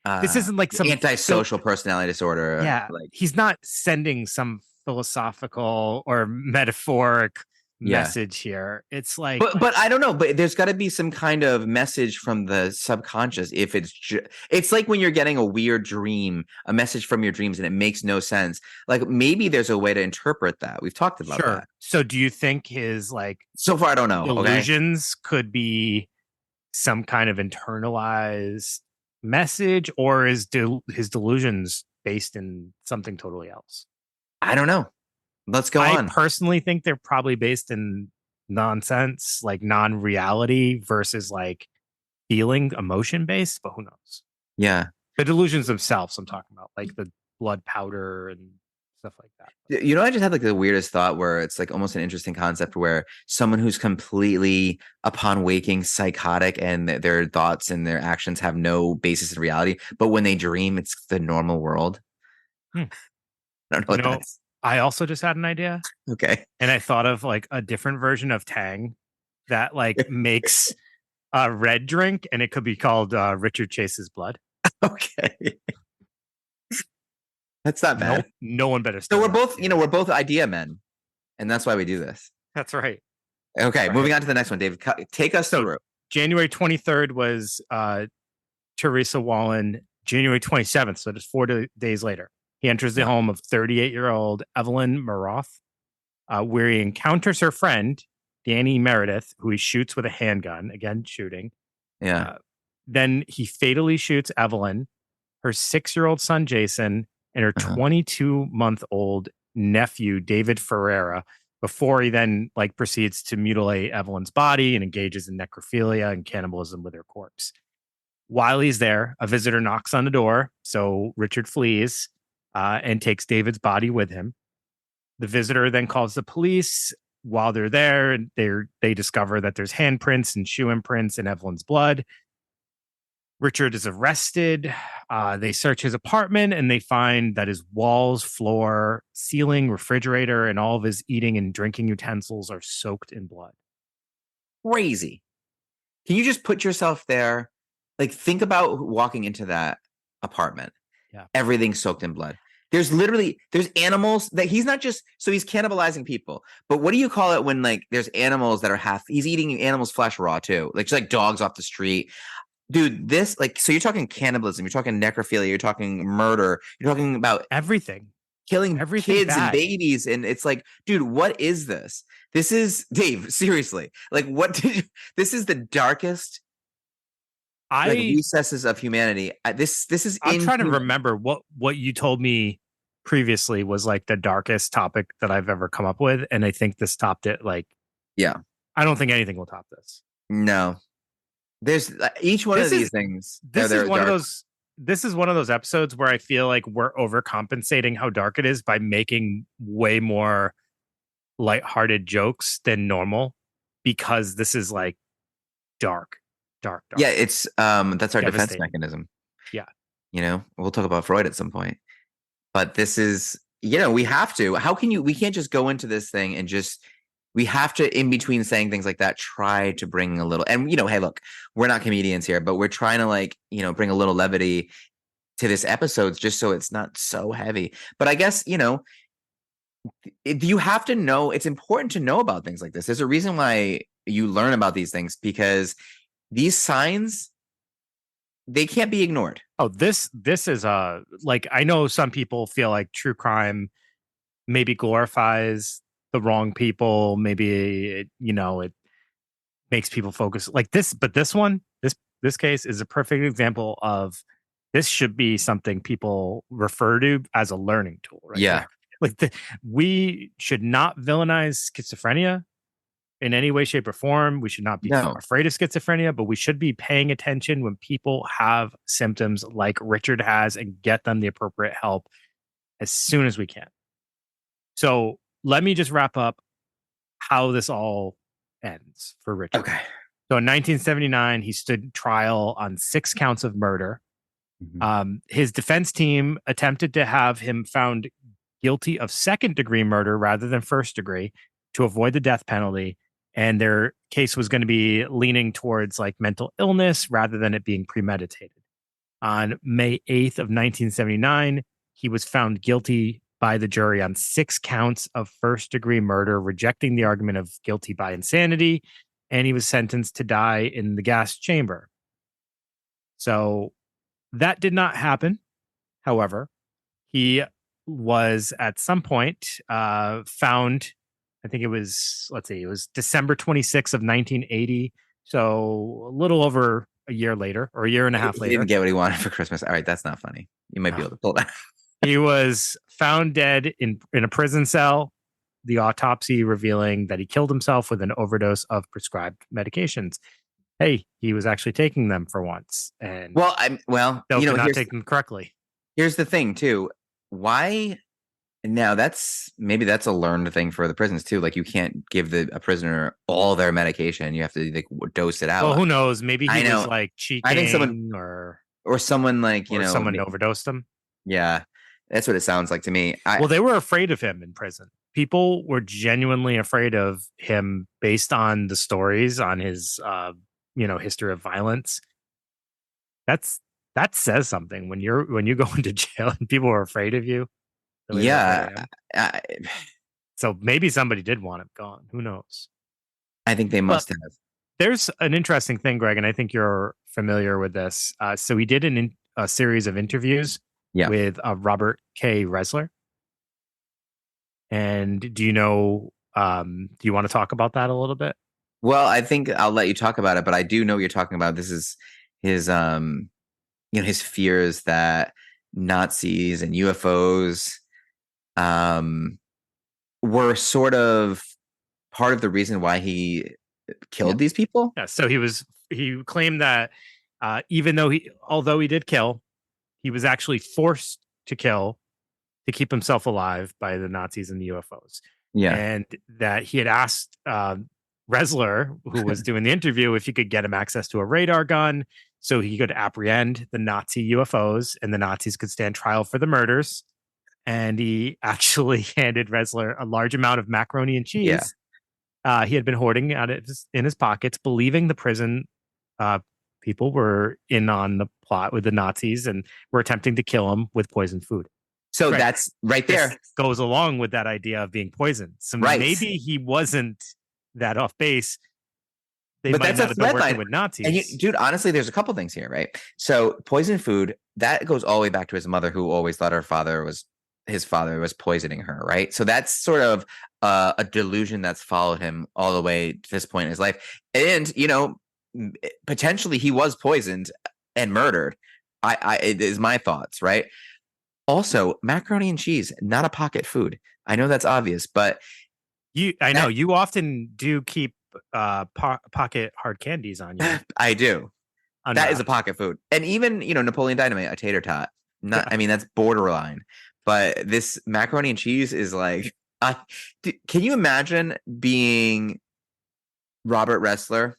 this isn't like some antisocial personality disorder. Like, he's not sending some philosophical or metaphoric message here. It's like, but I don't know, but there's got to be some kind of message from the subconscious. If it's like when you're getting a weird dream, a message from your dreams, and it makes no sense. Like, maybe there's a way to interpret that. We've talked about that. So do you think his, like, so far I don't know, delusions could be some kind of internalized message, or is his delusions based in something totally else? I don't know. Let's go on. I personally think they're probably based in nonsense, like non-reality versus like feeling, emotion based, but who knows? Yeah. The delusions themselves I'm talking about, like the blood powder and stuff like that. I just had like the weirdest thought where it's like almost an interesting concept where someone who's completely, upon waking, psychotic, and their thoughts and their actions have no basis in reality, but when they dream, it's the normal world. I don't know what that's. I also just had an idea. Okay. And I thought of like a different version of Tang that like makes a red drink, and it could be called Richard Chase's Blood. Okay. That's not bad. No one better. So we're both idea men, and that's why we do this. That's right. Okay, moving on to the next one, David. Take us through. January 23rd was Teresa Wallen. January 27th, so just 4 days later, he enters the home of 38-year-old Evelyn Maroth, where he encounters her friend, Danny Meredith, who he shoots with a handgun. Again, shooting. Yeah. Then he fatally shoots Evelyn, her 6-year-old son, Jason, and her 22-month-old nephew, David Ferreira, before he then like proceeds to mutilate Evelyn's body and engages in necrophilia and cannibalism with her corpse. While he's there, a visitor knocks on the door, so Richard flees and takes David's body with him. The visitor then calls the police. While they're there, they discover that there's handprints and shoe imprints in Evelyn's blood. Richard is arrested. They search his apartment, and they find that his walls, floor, ceiling, refrigerator, and all of his eating and drinking utensils are soaked in blood. Crazy. Can you just put yourself there? Like, think about walking into that apartment. Yeah. Everything's soaked in blood. There's animals that he's not just, so he's cannibalizing people. But what do you call it when like there's animals that are he's eating animals' flesh raw too, like just like dogs off the street. Dude, this like, so you're talking cannibalism, you're talking necrophilia, you're talking murder, you're talking about everything, killing kids bad. and babies, and it's like, dude, what is this? This is Dave. Seriously, like, what did you? This is the darkest. Like recesses of humanity. This is. I'm trying to remember what you told me previously was like the darkest topic that I've ever come up with, and I think this topped it. Like, yeah, I don't think anything will top this. No, there's each one of these things. This is one of those. This is one of those episodes where I feel like we're overcompensating how dark it is by making way more lighthearted jokes than normal, because this is like dark. Yeah, it's that's our defense mechanism. Yeah. We'll talk about Freud at some point. But this is, we have to. We can't just go into this thing and we have to, in between saying things like that, try to bring a little, and hey, look, we're not comedians here, but we're trying to bring a little levity to this episode just so it's not so heavy. But I guess, you have to know, it's important to know about things like this. There's a reason why you learn about these things, because these signs, they can't be ignored. Oh, this is like, I know some people feel like true crime maybe glorifies the wrong people. Maybe it makes people focus like this, but this case is a perfect example of this should be something people refer to as a learning tool, right? Yeah. We should not villainize schizophrenia in any way, shape, or form. We should not be afraid of schizophrenia, but we should be paying attention when people have symptoms like Richard has and get them the appropriate help as soon as we can. So let me just wrap up how this all ends for Richard. Okay. So in 1979, he stood trial on 6 counts of murder. Mm-hmm. His defense team attempted to have him found guilty of 2nd-degree murder rather than 1st-degree to avoid the death penalty. And their case was going to be leaning towards like mental illness rather than it being premeditated. On May 8th of 1979, he was found guilty by the jury on 6 counts of 1st-degree murder, rejecting the argument of guilty by insanity, and he was sentenced to die in the gas chamber. So that did not happen. However, he was at some point found, I think it was, it was December 26th of 1980. So a little over a year later, or a year and a half later. He didn't get what he wanted for Christmas. All right, that's not funny. You might be able to pull that. He was found dead in a prison cell. The autopsy revealing that he killed himself with an overdose of prescribed medications. Hey, he was actually taking them for once, and not taking them correctly. Here's the thing, too. Why? Now that's a learned thing for the prisons too. Like, you can't give a prisoner all their medication. You have to dose it out. Well, who knows? Maybe he was like cheating. I think someone someone overdosed him. Yeah, that's what it sounds like to me. They were afraid of him in prison. People were genuinely afraid of him based on the stories on his history of violence. That says something when you go into jail and people are afraid of you. Yeah. So maybe somebody did want him gone. Who knows? I think they must have. There's an interesting thing, Greg, and I think you're familiar with this. So he did a series of interviews with Robert K. Ressler. And do you want to talk about that a little bit? Well, I think I'll let you talk about it, but I do know what you're talking about. This is his, his fears that Nazis and UFOs were sort of part of the reason why he killed these people. Yeah. So he claimed that although he did kill, he was actually forced to kill to keep himself alive by the Nazis and the UFOs. Yeah. And that he had asked Ressler, who was doing the interview, if he could get him access to a radar gun so he could apprehend the Nazi UFOs and the Nazis could stand trial for the murders. And he actually handed Ressler a large amount of macaroni and cheese. He had been hoarding in his pockets, believing the prison people were in on the plot with the Nazis and were attempting to kill him with poisoned food. So Right. that's right there. This goes along with that idea of being poisoned. So Right. maybe he wasn't that off base. They But might that's not a have been thread working line. with Nazis. And dude, honestly, there's a couple things here, right? So poison food, that goes all the way back to his mother, who always thought his father was poisoning her, right? So that's sort of a delusion that's followed him all the way to this point in his life. And, potentially he was poisoned and murdered. It is my thoughts, right? Also, macaroni and cheese, not a pocket food. I know that's obvious, but you often do keep pocket hard candies on you. I do. Unwrapped. That is a pocket food. And even, Napoleon Dynamite, a tater tot. I mean, that's borderline. But this macaroni and cheese is like, can you imagine being Robert Ressler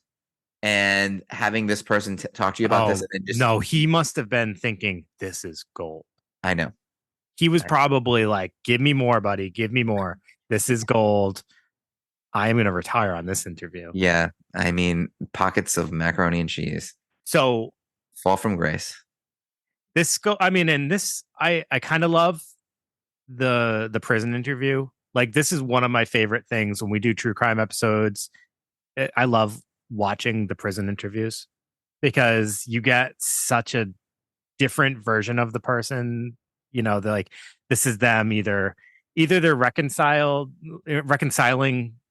and having this person talk to you about this? And No, he must have been thinking, this is gold. I know. He was probably like, give me more, buddy. Give me more. This is gold. I am going to retire on this interview. Yeah. I mean, pockets of macaroni and cheese. So fall from grace. I kind of love the prison interview. Like, this is one of my favorite things when we do true crime episodes. I love watching the prison interviews because you get such a different version of the person. They're like, this is them either they're reconciling,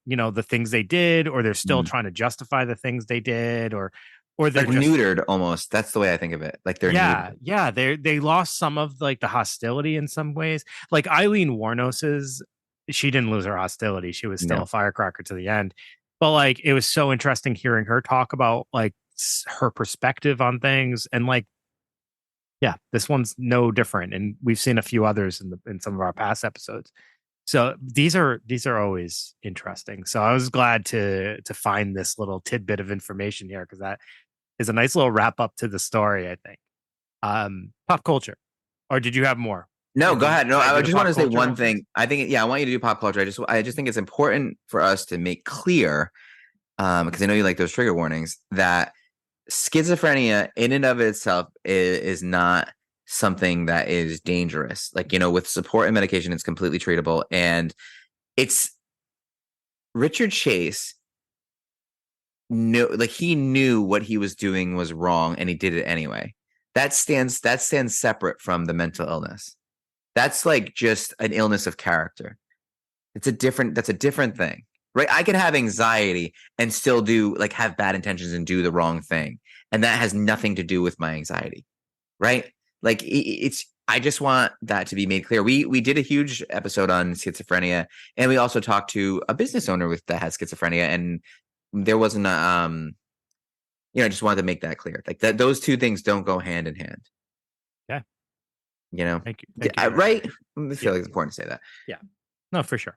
the things they did, or they're still trying to justify the things they did, or they're like neutered almost. That's the way I think of it. Like they're neutered. Yeah. They lost some of like the hostility in some ways. Like Eileen Warnos's, she didn't lose her hostility. She was still a firecracker to the end. But like, it was so interesting hearing her talk about like her perspective on things, and like, yeah, this one's no different. And we've seen a few others in some of our past episodes. So these are always interesting. So I was glad to find this little tidbit of information here, because that is a nice little wrap up to the story, I think. Pop culture. Or did you have more? No, go ahead. No, I just want to say one thing. I think, I want you to do pop culture. I just think it's important for us to make clear, because I know you like those trigger warnings, that schizophrenia in and of itself is not something that is dangerous. Like, with support and medication, it's completely treatable. And it's Richard Chase he knew what he was doing was wrong, and he did it anyway. That stands separate from the mental illness. That's like just an illness of character. That's a different thing. Right? I can have anxiety and still have bad intentions and do the wrong thing. And that has nothing to do with my anxiety. Right? Like I just want that to be made clear. We did a huge episode on schizophrenia, and we also talked to a business owner that has schizophrenia, and there wasn't I just wanted to make that clear. Like those two things don't go hand in hand. Yeah. Thank you. Right? I feel like it's important to say that. Yeah. No, for sure.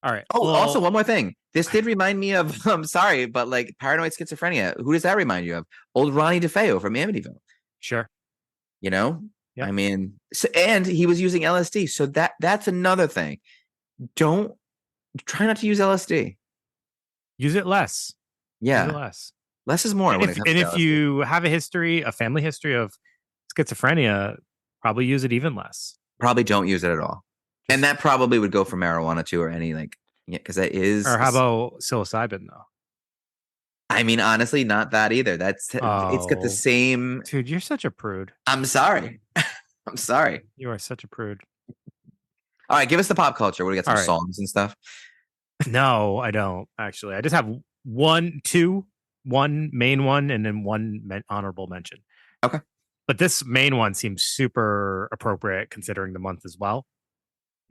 All right. Oh, also one more thing. This did remind me of, I'm sorry, but like paranoid schizophrenia. Who does that remind you of? Old Ronnie DeFeo from Amityville. Sure. Yeah. I mean, and he was using LSD. So that's another thing. Try not to use LSD. Use it less. Yeah. Use it less. Less is more. If you have a family history of schizophrenia, probably use it even less. Probably don't use it at all. And that probably would go for marijuana too, or any because that is. Or how about psilocybin though? I mean, honestly, not that either. It's got the same. Dude, you're such a prude. I'm sorry. I'm sorry. You are such a prude. All right, give us the pop culture. What do we got? Some songs and stuff. No, I don't actually. I just have one main one, and then one honorable mention. Okay. But this main one seems super appropriate considering the month as well.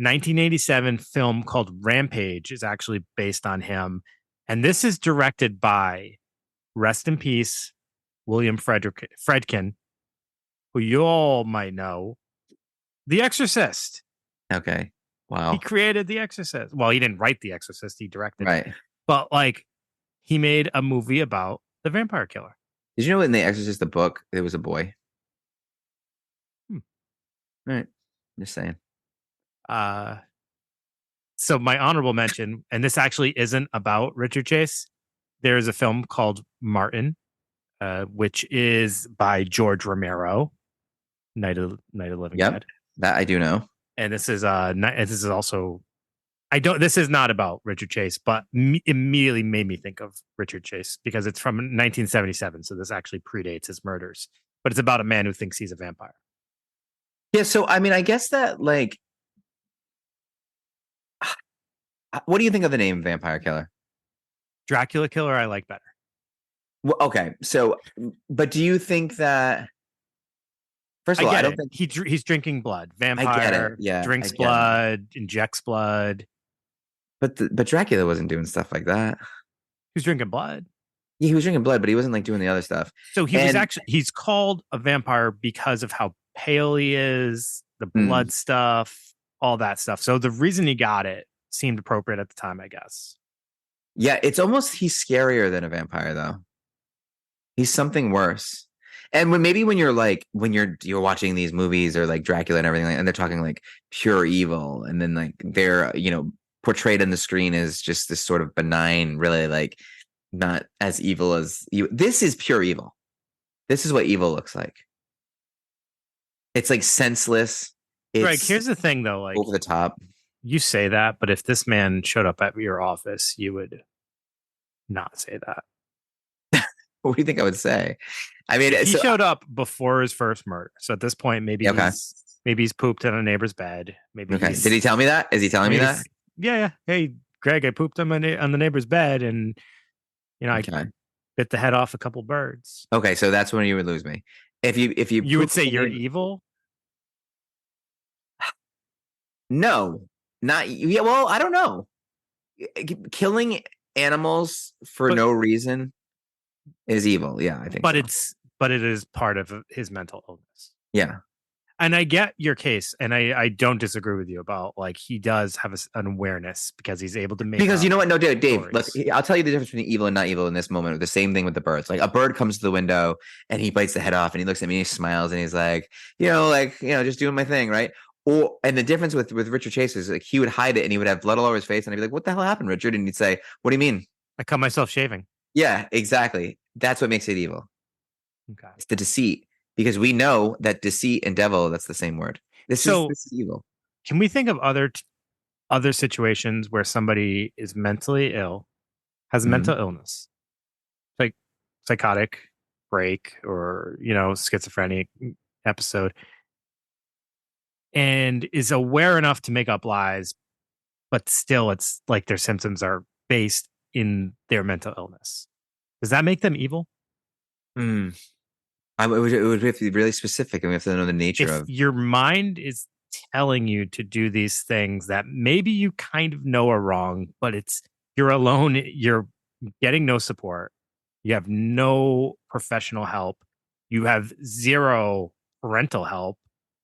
1987 film called Rampage is actually based on him. And this is directed by, rest in peace, William Friedkin, who you all might know, The Exorcist. Okay. Wow. He created The Exorcist. Well, he didn't write The Exorcist. He directed it. But he made a movie about the vampire killer. Did you know in The Exorcist, the book, it was a boy? All right. Just saying. So my honorable mention, and this actually isn't about Richard Chase. There's a film called Martin, which is by George Romero, Night of the Living Yep, Dead. that I do know. And this is also this is not about Richard Chase, but immediately made me think of Richard Chase because it's from 1977, so this actually predates his murders. But it's about a man who thinks he's a vampire. Yeah, so I mean, I guess that like, what do you think of the name Vampire Killer? Dracula Killer, I like better. Well, okay, so, but do you think that? First of all, I don't think he's drinking blood. I get it. Vampire, Yeah, drinks blood, injects blood. But Dracula wasn't doing stuff like that. He was drinking blood. Yeah, he was drinking blood, but he wasn't like doing the other stuff. So he's called a vampire because of how pale he is, the blood stuff, all that stuff. So the reason he got it seemed appropriate at the time, I guess. Yeah, it's almost he's scarier than a vampire though. He's something worse. And when you're watching these movies or like Dracula and everything, and they're talking like pure evil, and then like they're portrayed on the screen as just this sort of benign, really like not as evil as you. This is pure evil. This is what evil looks like. It's like senseless. Greg, here's the thing though, like over the top. You say that, but if this man showed up at your office, you would not say that. What do you think I would say? I mean, he showed up before his first murder, so at this point, maybe he's pooped in a neighbor's bed. Maybe did he tell me that? Is he telling me that? Yeah. Hey, Greg, I pooped on the neighbor's bed, and I bit the head off a couple birds. Okay, so that's when you would lose me. If you would say you're evil. No, not yeah. Well, I don't know. Killing animals for no reason is evil. Yeah, I think. But it is part of his mental illness. Yeah. And I get your case, and I don't disagree with you about like he does have an awareness because he's able to make. Because you know what? No, Dave. Look, I'll tell you the difference between evil and not evil in this moment. The same thing with the birds. Like a bird comes to the window and he bites the head off, and he looks at me, and he smiles, and he's like, just doing my thing, right? And the difference with Richard Chase is like he would hide it, and he would have blood all over his face, and I'd be like, "What the hell happened, Richard?" And he'd say, "What do you mean? I cut myself shaving." Yeah, exactly. That's what makes it evil. Okay, it's the deceit, because we know that deceit and devil, that's the same word. This is evil. Can we think of other situations where somebody is mentally ill, has mental illness, like psychotic break or schizophrenic episode, and is aware enough to make up lies, but still it's like their symptoms are based in their mental illness? Does that make them evil? It would have to be really specific, and we have to know the nature of your mind is telling you to do these things that maybe you kind of know are wrong, but you're alone, you're getting no support, you have no professional help, you have zero parental help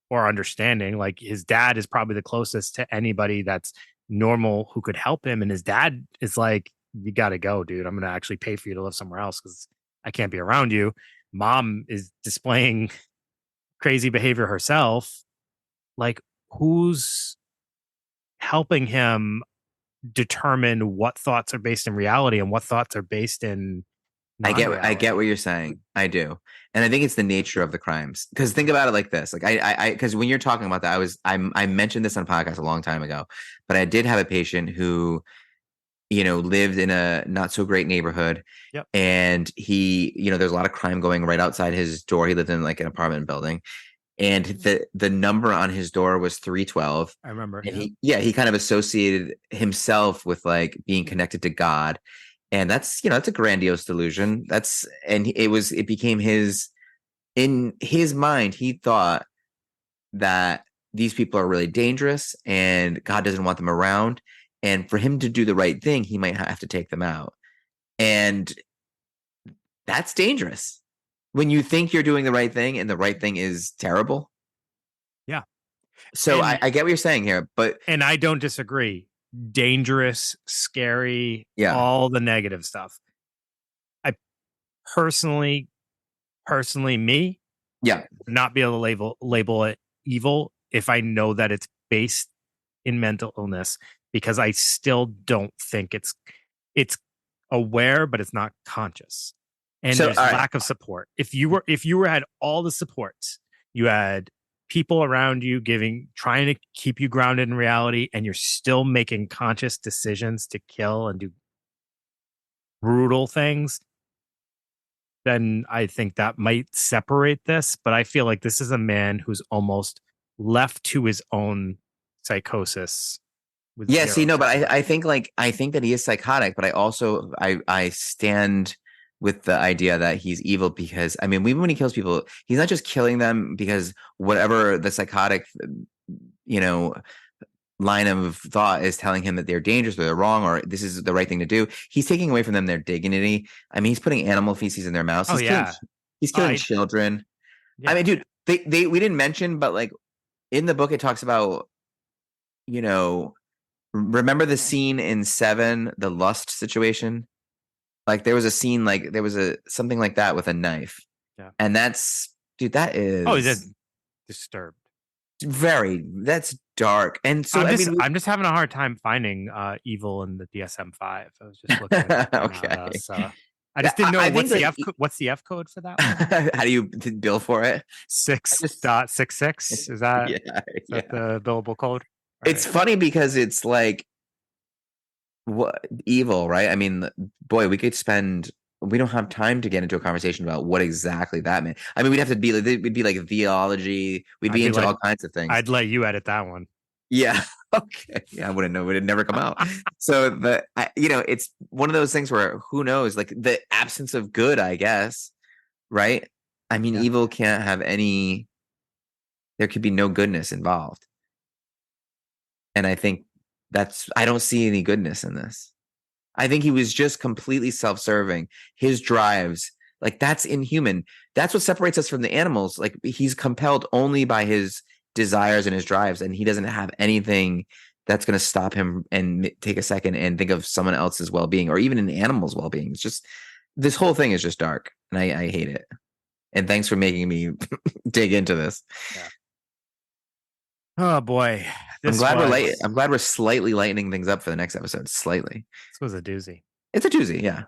or understanding. Like his dad is probably the closest to anybody that's normal who could help him, and his dad is like, "You got to go, dude. I'm going to actually pay for you to live somewhere else because I can't be around you." Mom is displaying crazy behavior herself. Like, who's helping him determine what thoughts are based in reality and what thoughts are based in I get what you're saying. I do. And I think it's the nature of the crimes. Because think about it like this. Like because when you're talking about that, I mentioned this on a podcast a long time ago, but I did have a patient who lived in a not so great neighborhood. Yep. And he, there's a lot of crime going right outside his door. He lived in like an apartment building, and the number on his door was 312. I remember. And he kind of associated himself with like being connected to God. And that's, it's a grandiose delusion. It became in his mind, he thought that these people are really dangerous and God doesn't want them around. And for him to do the right thing, he might have to take them out. And that's dangerous when you think you're doing the right thing and the right thing is terrible. Yeah. So I get what you're saying here, and I don't disagree. Dangerous, scary, all the negative stuff. I personally me, not be able to label it evil if I know that it's based in mental illness, because I still don't think it's aware, but it's not conscious. And So, there's all right. lack of support. If you had all the supports, you had people around you trying to keep you grounded in reality, and you're still making conscious decisions to kill and do brutal things, then I think that might separate this. But I feel like this is a man who's almost left to his own psychosis. With Yeah, zero but support. I think that he is psychotic, but I stand with the idea that he's evil because I mean, even when he kills people, he's not just killing them because whatever the psychotic, you know, line of thought is telling him that they're dangerous or they're wrong or this is the right thing to do. He's taking away from them their dignity. I mean, he's putting animal feces in their mouths. He's killing children. Yeah. I mean, dude, we didn't mention, but like in the book, it talks about, you know, remember the scene in Seven, the lust situation? Like there was a scene, like there was something like that with a knife. Yeah. And that's, dude, that is. Oh, is disturbed. That's dark. And so I'm just having a hard time finding evil in the DSM-5. I was just looking at it okay. So I just didn't know what's the F code for that one? How do you bill for it? 6.66. Is that, the billable code? It's funny because it's like what evil, right? I mean, boy, we don't have time to get into a conversation about what exactly that meant. I mean, we'd be like theology. We'd be into all kinds of things. I'd let you edit that one. Yeah. Okay. Yeah, I wouldn't know. It would never come out. So it's one of those things where who knows, like the absence of good, I guess. Right. I mean, evil can't have there could be no goodness involved. And I think I don't see any goodness in this. I think he was just completely self-serving. His drives, like that's inhuman. That's what separates us from the animals. Like he's compelled only by his desires and his drives, and he doesn't have anything that's going to stop him and take a second and think of someone else's well-being or even an animal's well-being. It's just, this whole thing is just dark, and I hate it. And thanks for making me dig into this. Yeah. Oh boy. I'm glad we're slightly lightening things up for the next episode. Slightly. This was a doozy. It's a doozy, yeah.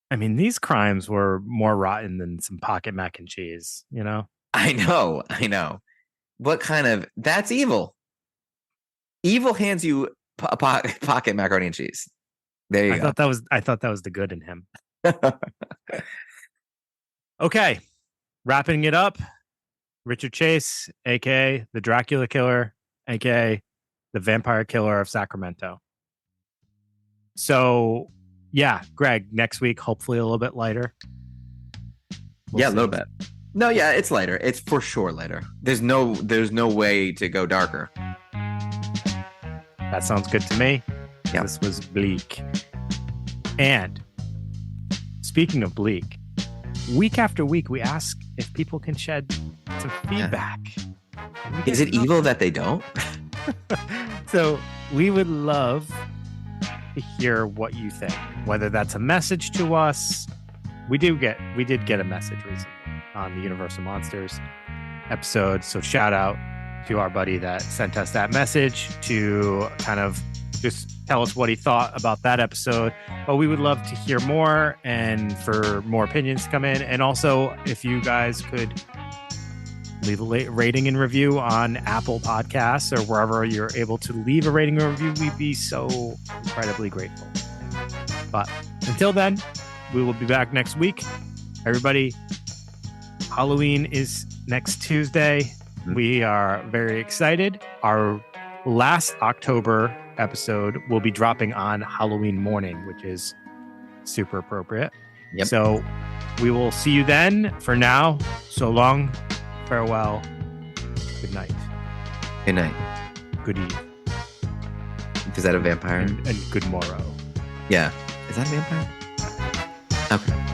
I mean, these crimes were more rotten than some pocket mac and cheese, you know? I know. What kind of, that's evil. Evil hands you pocket macaroni and cheese. There you go. I thought that was the good in him. Okay. Wrapping it up. Richard Chase, aka the Dracula Killer, aka the Vampire Killer of Sacramento. So, yeah, Greg, next week, hopefully a little bit lighter. We'll see. A little bit. No, yeah, it's lighter. It's for sure lighter. There's no way to go darker. That sounds good to me. Yeah. This was bleak. And speaking of bleak, week after week, we ask if people can shed some feedback. Is it evil that they don't? So we would love to hear what you think, whether that's a message to us. We did get a message recently on the Universal Monsters episode. So shout out to our buddy that sent us that message to kind of just tell us what he thought about that episode. But we would love to hear more and for more opinions to come in. And also, if you guys could leave a rating and review on Apple Podcasts or wherever you're able to leave a rating or review, we'd be so incredibly grateful. But until then, we will be back next week. Everybody, Halloween is next Tuesday. We are very excited. Our last October episode will be dropping on Halloween morning, which is super appropriate. Yep. So we will see you then. For now, so long, farewell, good night. Good night. Good eve. Is that a vampire? And good morrow. Yeah. Is that a vampire? Okay.